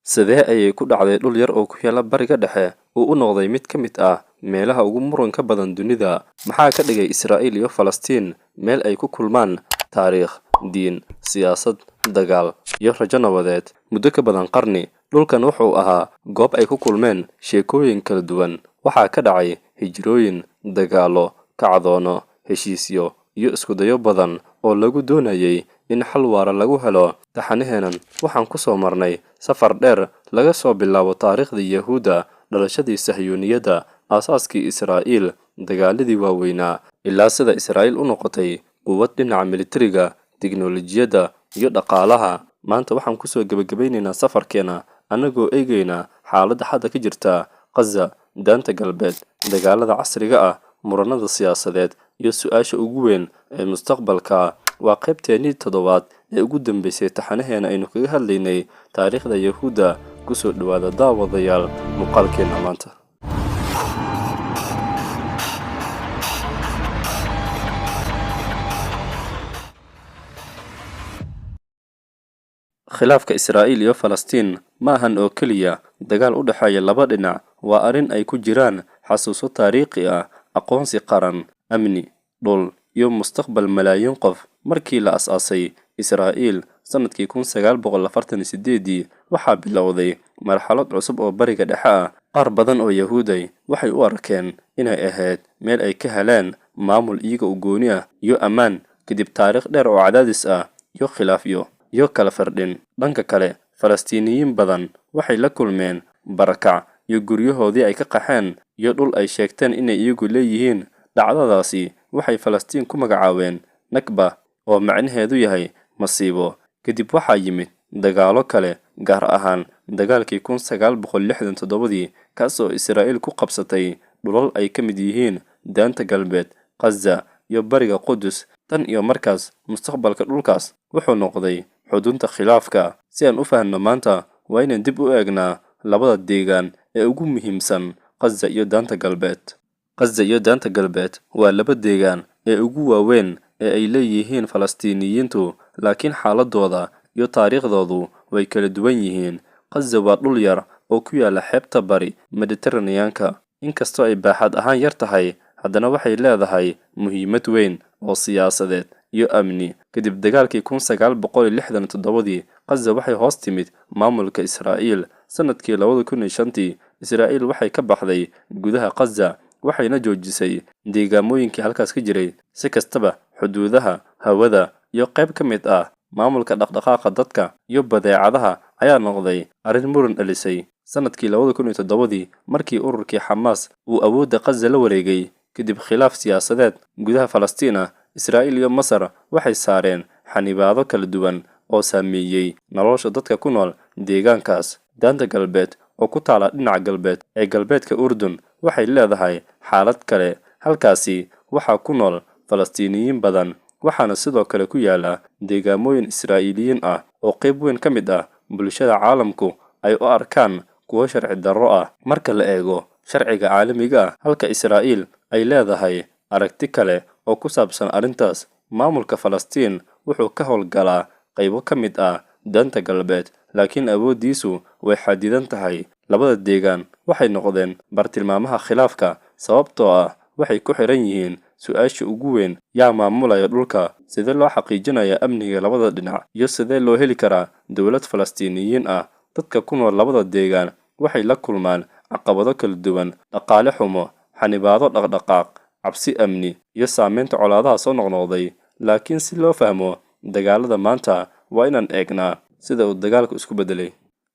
Sidee ayay ku dhacday dhul yar oo ku yaala Bariga Dhexe uu u noqday mid ka mid ah meelaha ugu muranka badan dunida? Maxaa ka dhigay Israa'iil iyo Falastiin meel ay ku kulmaan taariikh, diin, siyaasad, dagaal, iyo rajo nabadeed muddo ka badan qarni? Dhulkan wuxuu ahaa goob ay ku kulmeen sheekooyin kala duwan. Waxaa ka dhacay hijrooyin, dagaallo, kacdoono, heshiisyo, iyo isku dayo badan oo lagu doonayay in xal waara lagu helo. Taxaneheenan waxaan ku soo marnay safar dheer laga soo bilaabo taariikhdii Yahuudda, dhalashadii Sahyuuniyadda, aasaaskii Israa'iil, dagaaladii waaweynaa, ilaa sida Israa'iil u noqotay quwad dhinaca militariga, tiknoolajiyadda, iyo dhaqaalaha. Maanta waxaan ku soo gabagabeynaynaa safarkeena annagoo eegayna xaaladda hadda ka jirta Gaza, daanta galbeed, dagaalada casriga ah, muranada siyaasadeed, iyo su'aasha ugu weyn ee mustaqbalka. Waa qaybteennii toddobaad ee ugu dambeysay taxanaheena aynu kaga hadlaynay taariikhda Yahuudda. Ku soo dhawaada daawadayaal muuqaalkeena maanta. Khilaafka Israa'iil iyo Falastiin ma ahan oo keliya dagaal u dhexeeya laba dhinac, waa arrin ay ku jiraan xasuuso taariikhi ah, aqoonsi qaran, amni, dhul, iyo mustaqbal malaayiin qof. Markii la asaasay Israa'iil sanadkii 1948 waxaa bilowday marxalad cusub oo Bariga Dhexe ah. Qaar badan oo Yahuuday waxay u arkeen inay ahayd meel ay ka heleen maamul iyaga u gooni ah iyo ammaan kadib taariikh dheer oo cadaadis ah iyo khilaafyo iyo kala firdhin. Dhanka kale, Falastiiniyiin badan waxay la kulmeen barakac iyo guryahoodii ay ka qaxeen iyo dhul ay sheegteen inay iyagu leeyihiin. Dhacdadaasi waxay Falastiin ku magacaabeen Nakba, oo macnaheedu yahay masiibo. Kadib waxaa yimid dagaallo kale, gaar ahaan dagaalkii 1967 kaas oo Israa'iil ku qabsatay dhulal ay ka mid yihiin daanta galbeed, Gaza, iyo bariga Qudus. Tan iyo markaas, mustaqbalka dhulkaas wuxuu noqday xudunta khilaafka. Si aan u fahanno maanta, waa inaan dib u eegnaa labada deegaan ee ugu muhiimsan, Gaza iyo daanta galbeed. Gaza iyo daanta galbeed waa laba deegaan ee ugu waaweyn ee ay leeyihiin Falastiiniyiintu, laakiin xaaladooda iyo taariikhdoodu way kala duwan yihiin. Gaza waa dhul yar oo ku yaala xeebta bari Mediterranean-ka. Inkastoo ay baaxad ahaan yar tahay, haddana waxay leedahay muhiimad weyn oo siyaasadeed iyo amni. Kadib dagaalkii 1967, Gaza waxay hoos timid maamulka Israa'iil. Sanadkii 2005, Israa'iil waxay ka baxday gudaha Gaza waxayna joojisay deegaamooyinkii halkaas ka jiray. Si kastaba, xuduudaha, hawada, iyo qayb ka mid ah maamulka dhaqdhaqaaqa dadka iyo badeecadaha ayaa noqday arrin muran dhalisay. Sanadkii 2007, markii ururkii Xamaas uu awoodda Gaza la wareegay kadib khilaaf siyaasadeed gudaha Falastiin ah, Israa'iil iyo Masar waxay saareen xanibaado kala duwan oo saameeyay nolosha dadka ku nool deegaankaas. Daanta galbeed oo ku taala dhinaca galbeed ee galbeedka Urdun waxay leedahay xaalad kale. Halkaasi waxaa ku nool Falastiiniyiin badan, waxaana sidoo kale ku yaala deegaamooyin Israa'iiliyiin ah oo qayb weyn ka mid ah bulshada caalamku ay u arkaan kuwo sharci darro ah marka la eego sharciga caalamiga ah, halka Israa'iil ay leedahay aragti kale oo ku saabsan arrintaas. Maamulka Falastiin wuxuu ka howlgalaa qaybo ka mid ah daanta galbeed, laakiin awooddiisu way xadidan tahay. Labada deegaan waxay noqdeen bartilmaamaha khilaafka sababtoo ah waxay ku xiran yihiin su'aasha ugu weyn: yaa maamulaya dhulka? Sidee loo xaqiijinayaa amniga labada dhinac? Iyo sidee loo heli karaa dowlad Falastiiniyiin ah? Dadka ku nool labada deegaan waxay la kulmaan caqabado kala duwan: dhaqaale xumo, xanibaado dhaqdhaqaaq, cabsi amni, iyo saameynta colaadaha soo noqnoqday. Laakiin si loo fahmo dagaalada maanta, waa inaan eegnaa sida uu dagaalku isku beddelay.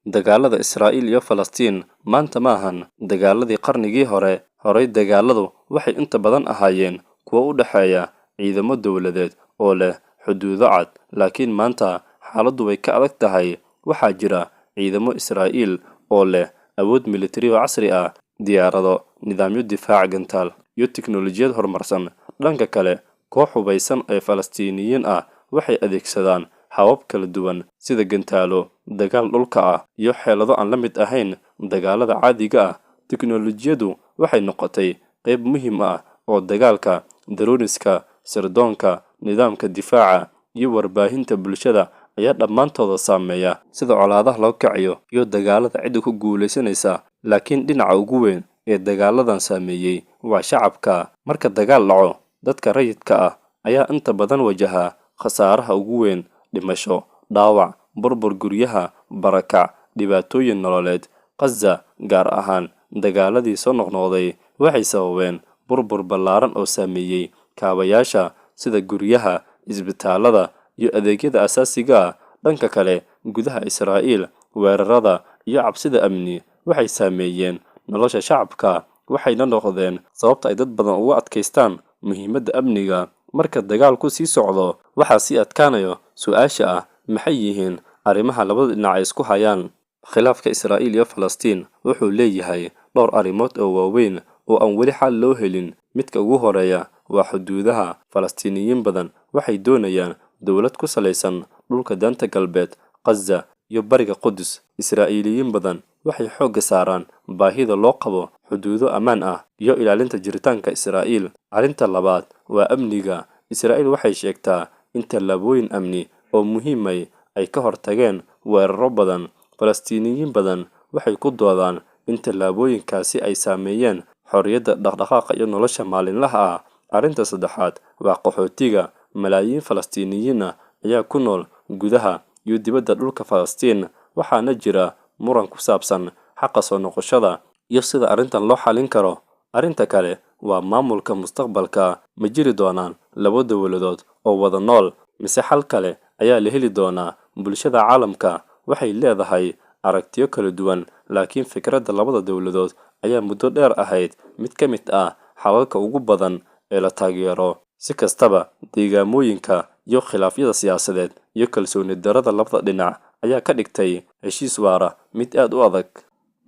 Dagaalada Israa'iil iyo Falastiin maanta ma ahan dagaaladii qarnigii hore. Horay dagaaladu waxay inta badan ahaayeen kuwo u dhexeeya ciidamo dowladeed oo leh xuduudo cad, laakiin maanta xaaladdu way ka adag tahay. Waxaa jira ciidamo Israa'iil oo leh awood militari oo casri ah, diyaarado, nidaamyo difaac gantaal, iyo tiknoolajiyad horumarsan. Dhanka kale, koox hubaysan ee Falastiiniyiin ah waxay adeegsadaan habab kala duwan sida gantaalo, dagaal dhulka ah, iyo xeelado aan la mid ahayn dagaalada caadiga ah. Tiknoolajiyadu waxay noqotay qayb muhiim ah oo dagaalka. Droniska, sirdoonka, nidaamka difaaca, iyo warbaahinta bulshada ayaa dhammaantooda saameeya sida colaadaha loo kaciyo iyo dagaalada cidda ku guulaysanaysa. Laakiin dhinaca ugu weyn ee dagaaladan saameeyey waa shacabka. Marka dagaal dhaco, dadka rayidka ah ayaa inta badan wajaha khasaaraha ugu weyn: dhimasho, dhaawac, burbur guryaha, barakac, dhibaatooyin nololeed. Gaza, gaar ahaan dagaaladii soo noqnoqday, waxay sababeen burbur ballaaran oo saameeyey kaabayaasha sida guryaha, isbitaalada iyo adeegyada aasaasiga ah. Dhanka kale, gudaha Israa'iil, weerarada iyo cabsida amni waxay saameeyeen nolosha shacabka, waxayna noqdeen sababta ay dad badan ugu adkaystaan muhiimadda amniga. Marka dagaalku sii socdo, waxaa sii adkaanayo su'aasha ah maxay yihiin arrimaha labada dhinac ay isku hayaan. Khilaafka Israa'iil iyo Falastiin wuxuu leeyahay dhowr arrimood oo waaweyn oo aan weli xal loo helin. Midka ugu horeeya waa xuduudaha. Falastiiniyiin badan waxay doonayaan dowlad ku salaysan dhulka daanta galbeed, Gaza iyo bariga Qudus. Israa'iiliyiin badan waxay xoogga saaraan baahida loo qabo xuduudo ammaan ah iyo ilaalinta jiritaanka Israa'iil. Arrinta labaad waa amniga. Israa'iil waxay sheegtaa in tallaabooyin amni oo muhiimay ay ka hortageen weeraro badan. Falastiiniyiin badan waxay ku doodaan in tallaabooyinkaasi ay saameeyeen xorriyadda dhaqdhaqaaqa iyo nolosha maalinlaha ah. Arrinta saddexaad waa qaxootiga. Malaayiin Falastiiniyiin ah ayaa ku nool gudaha iyo dibadda dhulka Falastiin, waxaana jira muran ku saabsan xaqa soo noqoshada iyo sida arrintan loo xallin karo. Arrinta kale waa maamulka mustaqbalka. Ma jiri doonaan laba dowladood oo wada nool, mise xal kale ayaa la heli doonaa? Bulshada caalamka waxay leedahay aragtiyo kala duwan, laakiin fikradda labada dowladood ayaa muddo dheer ahayd mid ka mid ah xalalka ugu badan ee la taageero. Si kastaba, deegaamooyinka iyo khilaafyada siyaasadeed iyo kalsooni darrada labada dhinac ayaa ka dhigtay heshiis waara mid aad u adag.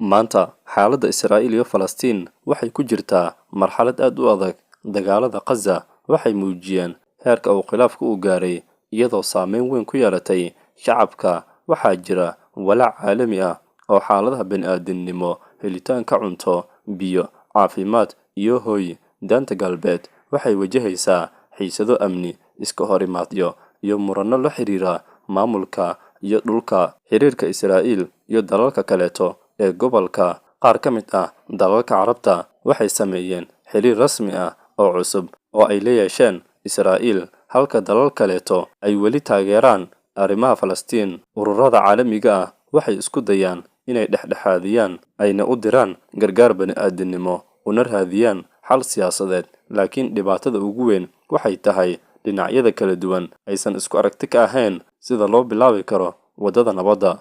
Maanta, xaaladda Israa'iil iyo Falastiin waxay ku jirtaa marxalad aad u adag. Dagaalada Gaza waxay muujiyeen heerka uu khilaafku u gaaray, iyadoo saameyn weyn ku yeelatay shacabka. Waxaa jira walaac caalami ah oo xaaladaha bini'aadamnimo, helitaanka cunto, biyo, caafimaad iyo hoy. Daanta galbeed waxay wajahaysaa xiisado amni, iska horimaadyo iyo muranno la xiriira maamulka iyo dhulka. Xiriirka Israa'iil iyo dalalka kaleeto ee gobolka, qaar ka mid ah dalalka Carabta, waxay sameeyeen xiriir rasmi ah oo cusub oo ay la yeesheen Israa'iil, halka dalal kaleeto ay weli taageeraan arrimaha Falastiin. Ururada caalamiga ah waxay isku dayaan inay dhexdhexaadiyaan, ayna u diraan gargaar bini'aadamnimo, una raadiyaan xal siyaasadeed. Laakiin dhibaatada ugu weyn waxay tahay dhinacyada kala duwan aysan isku aragti ka ahayn sida loo bilaabi karo waddada nabadda.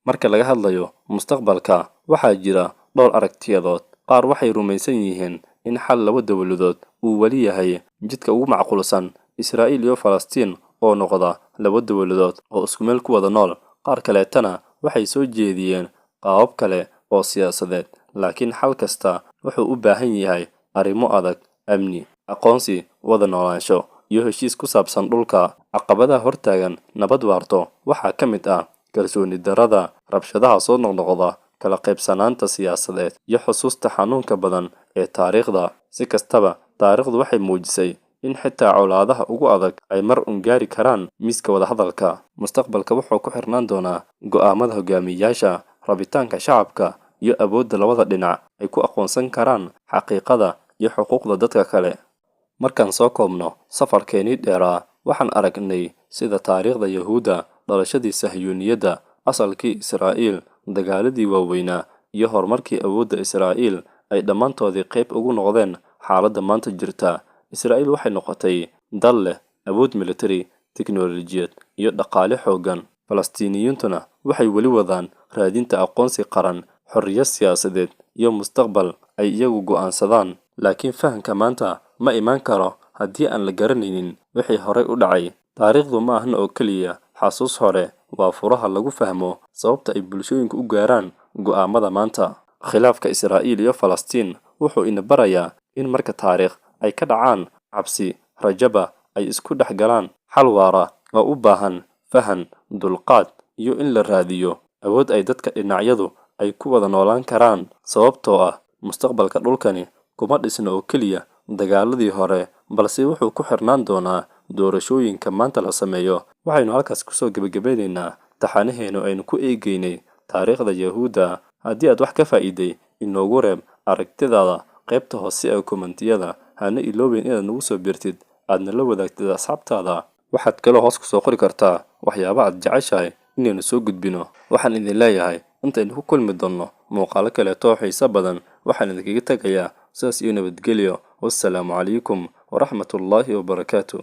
Marka laga hadlayo mustaqbalka, waxaa jira dhowr aragtiyadood. Qaar waxay rumaysan yihiin in xal laba dowladood uu weli yahay jidka ugu macquulsan. Israa'iil iyo Falastiin oo noqda laba dowladood oo isku meel ku wada nool. Qaar kaleetana waxay soo jeediyeen qaabab kale oo siyaasadeed. Laakiin xal kasta wuxuu u baahan yahay arrimo adag: amni, aqoonsi, wada noolaansho iyo heshiis ku saabsan dhulka. Caqabadaha hortaagan nabad waarto waxaa ka mid ah kalsooni darrada, rabshadaha soo noqnoqda, kala qaybsanaanta siyaasadeed iyo xusuusta xanuunka badan ee taariikhda. Si kastaba, taariikhdu waxay muujisay in xitaa colaadaha ugu adag ay mar un gaari karaan miiska wadahadalka. Mustaqbalka wuxuu ku xirnaan doonaa go'aamada hogaamiyayaasha, rabitaanka shacabka iyo awoodda labada dhinac ay ku aqoonsan karaan xaqiiqada iyo xuquuqda dadka kale. Markaan soo koobno safarkeenii dheeraa, waxaan aragnay sida taariikhda Yahuudda, dhalashadii Sahyuuniyadda, asalkii Israa'iil, dagaaladii waaweynaa iyo horumarkii awoodda Israa'iil ay dhammaantoodii qayb ugu noqdeen xaaladda maanta jirta. Israa'iil waxay noqotay dal leh awood militari, tiknoolajiyad iyo dhaqaale xooggan. Falastiiniyiintuna waxay weli wadaan raadinta aqoonsi qaran, xorriyad siyaasadeed iyo mustaqbal ay iyagu go'aansadaan. Laakiin fahamka maanta ma imaan karo haddii aan la garanaynin wixii horey u dhacay. Taariikhdu ma ahan oo keliya xasuus hore, waa furaha lagu fahmo sababta ay bulshooyinku u gaaraan go'aamada maanta. Khilaafka Israa'iil iyo Falastiin wuxuu ina barayaa in marka taariikh ay ka dhacaan cabsi, rajaba ay isku dhex galaan. Xal waara oo u baahan fahan, dulqaad iyo in la raadiyo awood ay dadka dhinacyadu ay ku wada noolaan karaan. Sababtoo ah mustaqbalka dhulkani kuma dhisna oo keliya dagaaladii hore, balse wuxuu ku xirnaan doonaa doorashooyinka maanta la sameeyo. Waxaynu halkaas kusoo gebagabaynaynaa taxanaheenu aynu ku eegaynay taariikhda Yahuudda. Haddii aad wax ka faa'iiday, inoogu reeb aragtidaada qaybta hoose ee kommentiyada. Hana iloobin inaad nagu soo biirtid aadna la wadaagtid asxaabtaada. Waxaad kaloo hoos kusoo qori kartaa waxyaabo aad jeceshahay inaynu soo gudbino. Waxaan idin leeyahay intaynu ku kulmi doonno muuqaalo kaleeto xiiso badan. waxaan idinkaga tagayaa sidaas iyo nabadgelyo. Wassalaamu calaykum waraxmatullaahi wabarakaatuh.